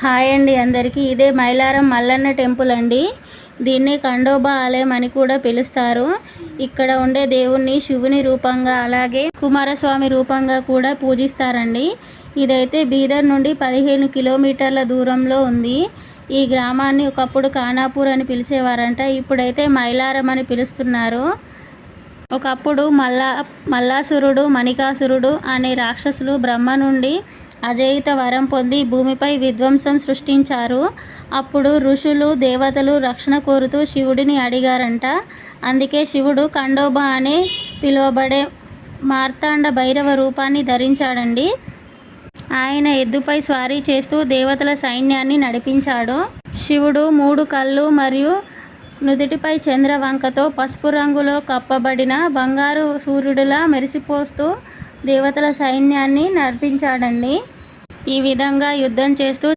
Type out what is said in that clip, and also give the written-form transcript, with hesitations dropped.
Hi అండి అందరికీ. ఇదే మైలారం మల్లన్న టెంపుల్ అండి. దీన్ని ఖండోబా ఆలయం అని కూడా పిలుస్తారు. ఇక్కడ ఉండే దేవుణ్ణి శివుని రూపంగా అలాగే కుమారస్వామి రూపంగా కూడా పూజిస్తారండి. ఇదైతే బీదర్ నుండి 15 కిలోమీటర్ల దూరంలో ఉంది. ఈ గ్రామాన్ని ఒకప్పుడు ఖానాపూర్ అని పిలిచేవారంట. ఇప్పుడైతే మైలారం అని పిలుస్తున్నారు. ఒకప్పుడు మల్లాసురుడు, మణికాసురుడు అనే రాక్షసులు బ్రహ్మ నుండి అజేయిత వరం పొంది భూమిపై విధ్వంసం సృష్టించారు. అప్పుడు ఋషులు, దేవతలు రక్షణ కోరుతూ శివుడిని అడిగారంట. అందుకే శివుడు ఖండోబా అని పిలువబడే మార్తాండ భైరవ రూపాన్ని ధరించాడండి. ఆయన ఎద్దుపై స్వారీ చేస్తూ దేవతల సైన్యాన్ని నడిపించాడు. శివుడు 3 కళ్ళు మరియు నుదిటిపై చంద్రవంకతో పసుపు రంగులో కప్పబడిన బంగారు సూర్యుడిలా మెరిసిపోస్తూ దేవతల సైన్యాన్ని నడిపించాడండి. ఈ విధంగా యుద్ధం చేస్తూ